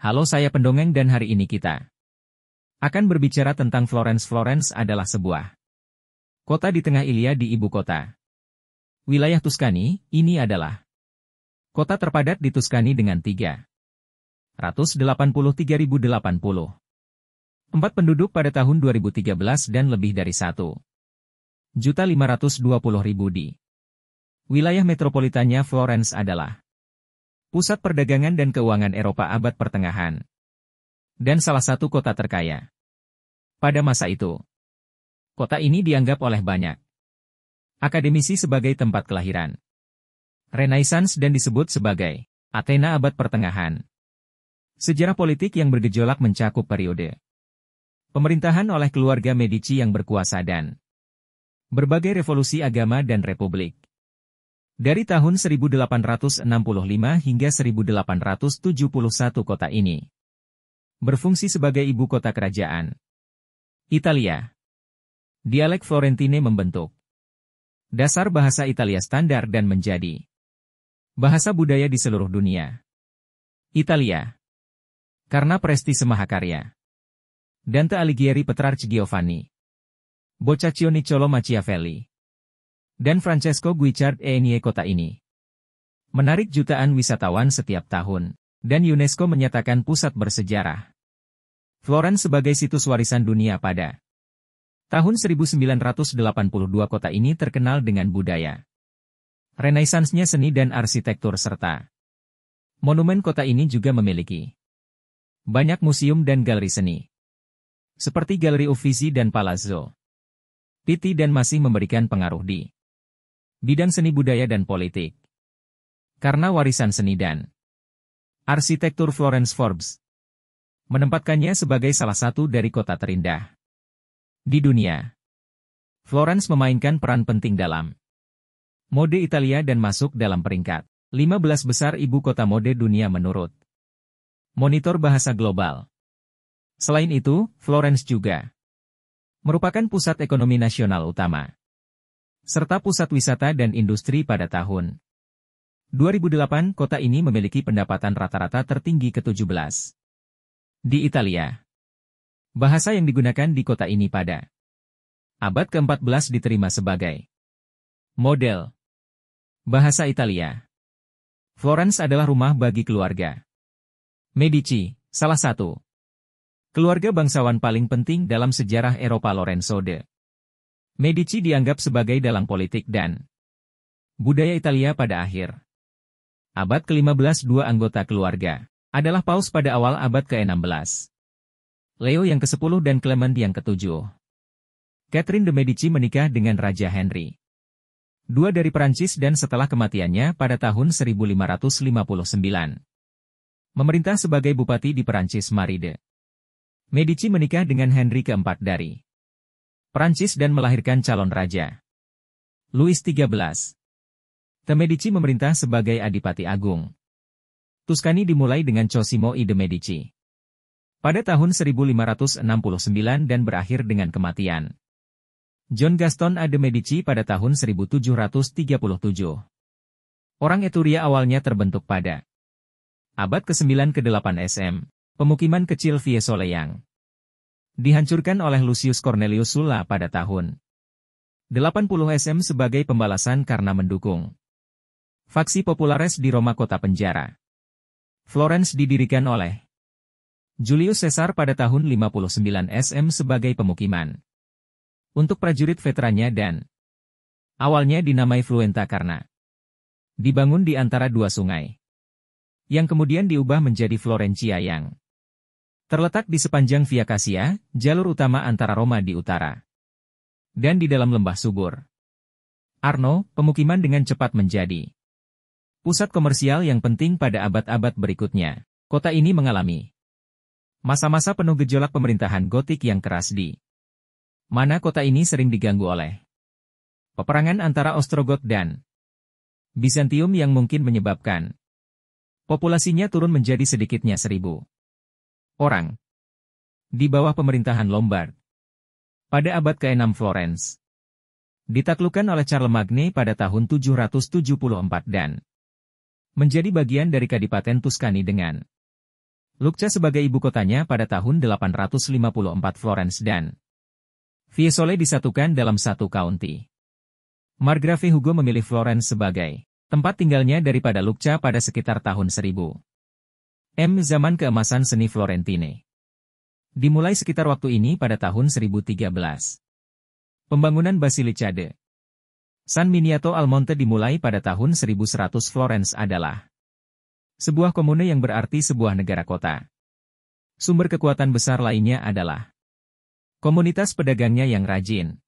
Halo, saya pendongeng dan hari ini kita akan berbicara tentang Florence. Florence adalah sebuah kota di tengah Italia di ibu kota wilayah Tuscany. Ini adalah kota terpadat di Tuscany dengan 383.084 penduduk pada tahun 2013 dan lebih dari 1.520.000 di wilayah metropolitannya. Florence adalah pusat perdagangan dan keuangan Eropa abad pertengahan, dan salah satu kota terkaya pada masa itu. Kota ini dianggap oleh banyak akademisi sebagai tempat kelahiran Renaissance dan disebut sebagai Athena abad pertengahan. Sejarah politik yang bergejolak mencakup periode pemerintahan oleh keluarga Medici yang berkuasa dan berbagai revolusi agama dan republik. Dari tahun 1865 hingga 1871 kota ini berfungsi sebagai ibu kota kerajaan Italia. Dialek Florentine membentuk dasar bahasa Italia standar dan menjadi bahasa budaya di seluruh dunia. Italia, karena prestise mahakarya Dante Alighieri, Petrarch, Giovanni Boccaccio, Niccolò Machiavelli, dan Francesco Guicciard. Kota ini menarik jutaan wisatawan setiap tahun, dan UNESCO menyatakan pusat bersejarah Florence sebagai situs warisan dunia pada tahun 1982. Kota ini terkenal dengan budaya Renaissance-nya, seni dan arsitektur serta monumen. Kota ini juga memiliki banyak museum dan galeri seni, seperti Galeri Uffizi dan Palazzo Pitti, dan masih memberikan pengaruh di bidang seni budaya dan politik. Karena warisan seni dan arsitektur Florence, Forbes menempatkannya sebagai salah satu dari kota terindah di dunia. Florence memainkan peran penting dalam mode Italia dan masuk dalam peringkat 15 besar ibu kota mode dunia menurut Monitor Bahasa Global. Selain itu, Florence juga merupakan pusat ekonomi nasional utama, serta pusat wisata dan industri. Pada tahun 2008, kota ini memiliki pendapatan rata-rata tertinggi ke-17 di Italia. Bahasa yang digunakan di kota ini pada abad ke-14 diterima sebagai model bahasa Italia. Florence adalah rumah bagi keluarga Medici, salah satu keluarga bangsawan paling penting dalam sejarah Eropa. Lorenzo de Medici dianggap sebagai dalang politik dan budaya Italia pada akhir abad ke-15. Dua anggota keluarga adalah paus pada awal abad ke-16. Leo yang ke-10 dan Clement yang ke-7. Catherine de Medici menikah dengan Raja Henry II dari Perancis dan setelah kematiannya pada tahun 1559 memerintah sebagai bupati di Perancis. Marie de Medici menikah dengan Henry keempat dari Perancis dan melahirkan calon raja Louis XIII. De Medici memerintah sebagai Adipati Agung Tuscany dimulai dengan Cosimo I de Medici pada tahun 1569 dan berakhir dengan kematian John Gaston A de Medici pada tahun 1737. Orang Etruria awalnya terbentuk pada abad ke-9 ke-8 SM. Pemukiman kecil Fiesole yang dihancurkan oleh Lucius Cornelius Sulla pada tahun 80 SM sebagai pembalasan karena mendukung faksi populares di Roma. Kota penjara Florence didirikan oleh Julius Caesar pada tahun 59 SM sebagai pemukiman untuk prajurit veterannya dan awalnya dinamai Fluenta karena dibangun di antara dua sungai, yang kemudian diubah menjadi Florencia yang terletak di sepanjang Via Cassia, jalur utama antara Roma di utara dan di dalam lembah subur Arno. Pemukiman dengan cepat menjadi pusat komersial yang penting pada abad-abad berikutnya. Kota ini mengalami masa-masa penuh gejolak pemerintahan Gotik yang keras di mana kota ini sering diganggu oleh peperangan antara Ostrogot dan Bizantium yang mungkin menyebabkan populasinya turun menjadi sedikitnya 1.000 orang di bawah pemerintahan Lombard. Pada abad ke-6 Florence ditaklukkan oleh Charlemagne pada tahun 774 dan menjadi bagian dari Kadipaten Tuscany dengan Lucca sebagai ibu kotanya pada tahun 854 Florence dan Fiesole disatukan dalam satu county. Margrave Hugo memilih Florence sebagai tempat tinggalnya daripada Lucca pada sekitar tahun 1000. Zaman keemasan seni Florentine dimulai sekitar waktu ini pada tahun 1013. Pembangunan Basilika de San Miniato al Monte dimulai pada tahun 1100. Florence adalah sebuah komune yang berarti sebuah negara kota. Sumber kekuatan besar lainnya adalah komunitas pedagangnya yang rajin.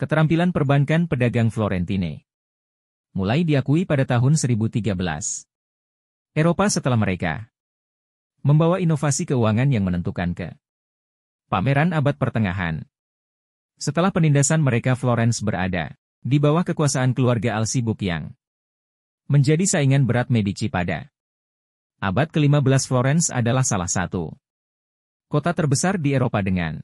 Keterampilan perbankan pedagang Florentine mulai diakui pada tahun 1013. Eropa setelah mereka membawa inovasi keuangan yang menentukan ke pameran abad pertengahan. Setelah penindasan mereka, Florence berada di bawah kekuasaan keluarga Alsibuk yang menjadi saingan berat Medici pada abad ke-15. Florence adalah salah satu kota terbesar di Eropa dengan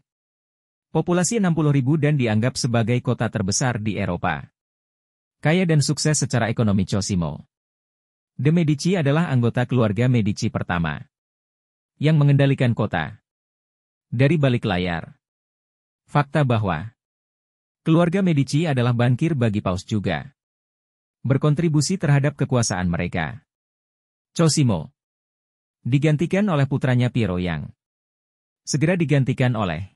populasi 60.000 dan dianggap sebagai kota terbesar di Eropa. Kaya dan sukses secara ekonomi. Cosimo de' Medici adalah anggota keluarga Medici pertama yang mengendalikan kota dari balik layar. Fakta bahwa keluarga Medici adalah bankir bagi Paus juga berkontribusi terhadap kekuasaan mereka. Cosimo digantikan oleh putranya Piero yang segera digantikan oleh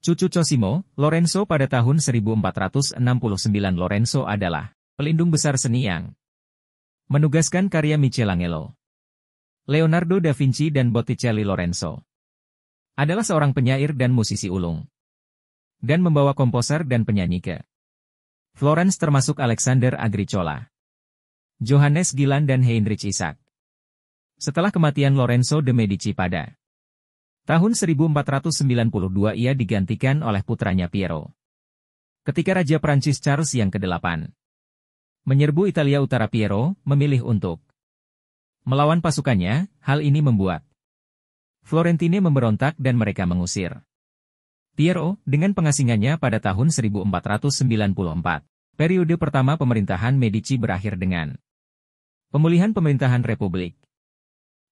cucu Cosimo, Lorenzo pada tahun 1469. Lorenzo adalah pelindung besar seni yang menugaskan karya Michelangelo, Leonardo da Vinci dan Botticelli. Lorenzo adalah seorang penyair dan musisi ulung, dan membawa komposer dan penyanyi ke Florence termasuk Alexander Agricola, Johannes Gillan dan Heinrich Isaac. Setelah kematian Lorenzo de' Medici pada tahun 1492 ia digantikan oleh putranya Piero. Ketika Raja Prancis Charles yang ke-8 menyerbu Italia Utara, Piero memilih untuk melawan pasukannya. Hal ini membuat Florentine memberontak dan mereka mengusir Piero dengan pengasingannya pada tahun 1494. Periode pertama pemerintahan Medici berakhir dengan pemulihan pemerintahan Republik.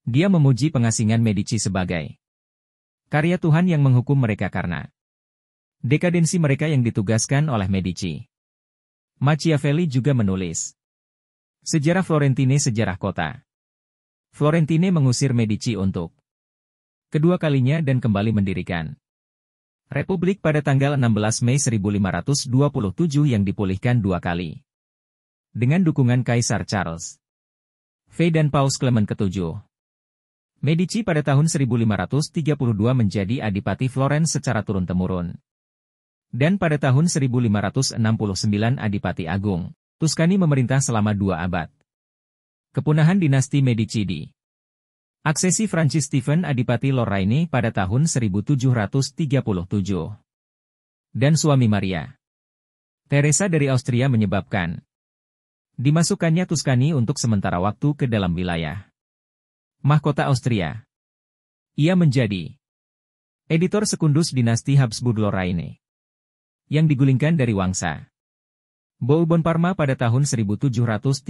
Dia memuji pengasingan Medici sebagai karya Tuhan yang menghukum mereka karena dekadensi mereka yang ditugaskan oleh Medici. Machiavelli juga menulis Sejarah Florentine, sejarah kota Florentine mengusir Medici untuk kedua kalinya dan kembali mendirikan Republik pada tanggal 16 Mei 1527 yang dipulihkan dua kali dengan dukungan Kaisar Charles V dan Paus Clement ke-7. Medici pada tahun 1532 menjadi adipati Florence secara turun-temurun. Dan pada tahun 1569 Adipati Agung, Tuscany memerintah selama 2 abad. Kepunahan dinasti Medici di aksesi Francis Stephen Adipati Lorraine pada tahun 1737. Dan suami Maria Teresa dari Austria menyebabkan dimasukkannya Tuscany untuk sementara waktu ke dalam wilayah mahkota Austria. Ia menjadi editor sekundus dinasti Habsburg Lorraine yang digulingkan dari Wangsa Bourbon Parma pada tahun 1737.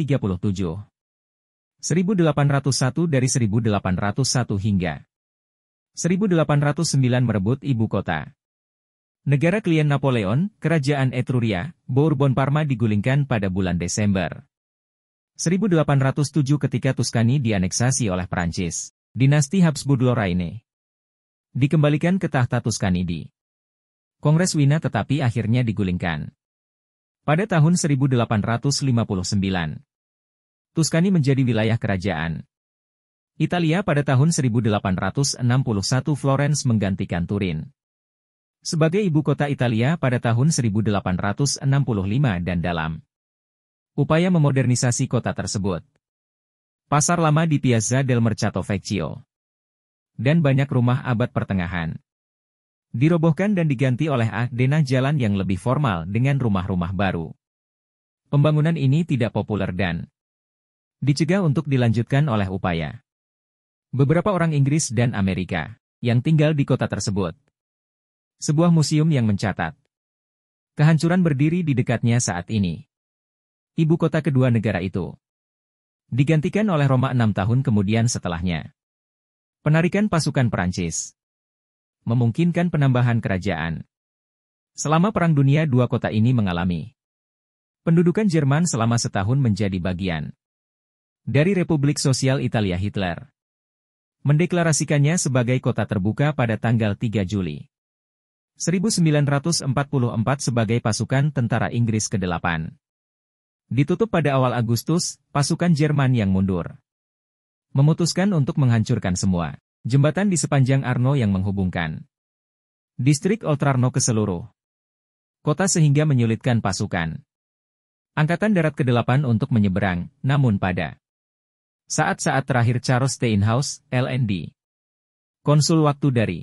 1801 dari 1801 hingga 1809 merebut ibu kota negara klien Napoleon, Kerajaan Etruria. Bourbon Parma digulingkan pada bulan Desember 1807 ketika Tuscany dianeksasi oleh Prancis. Dinasti Habsburg Lorraine dikembalikan ke tahta Tuscany di Kongres Wina tetapi akhirnya digulingkan pada tahun 1859. Tuscany menjadi wilayah kerajaan Italia pada tahun 1861. Florence menggantikan Turin sebagai ibu kota Italia pada tahun 1865 dan dalam upaya memodernisasi kota tersebut, pasar lama di Piazza del Mercato Vecchio dan banyak rumah abad pertengahan dirobohkan dan diganti oleh denah jalan yang lebih formal dengan rumah-rumah baru. Pembangunan ini tidak populer dan dicegah untuk dilanjutkan oleh upaya beberapa orang Inggris dan Amerika yang tinggal di kota tersebut. Sebuah museum yang mencatat kehancuran berdiri di dekatnya saat ini. Ibu kota kedua negara itu digantikan oleh Roma 6 tahun kemudian setelahnya. Penarikan pasukan Perancis memungkinkan penambahan kerajaan. Selama Perang Dunia II kota ini mengalami pendudukan Jerman selama setahun menjadi bagian dari Republik Sosial Italia. Hitler mendeklarasikannya sebagai kota terbuka pada tanggal 3 Juli 1944 sebagai pasukan tentara Inggris ke-8. Ditutup pada awal Agustus, pasukan Jerman yang mundur memutuskan untuk menghancurkan semua jembatan di sepanjang Arno yang menghubungkan distrik Oltrarno ke seluruh kota sehingga menyulitkan pasukan Angkatan Darat ke-8 untuk menyeberang, namun pada saat-saat terakhir Charles Steinhaus, LND, konsul waktu dari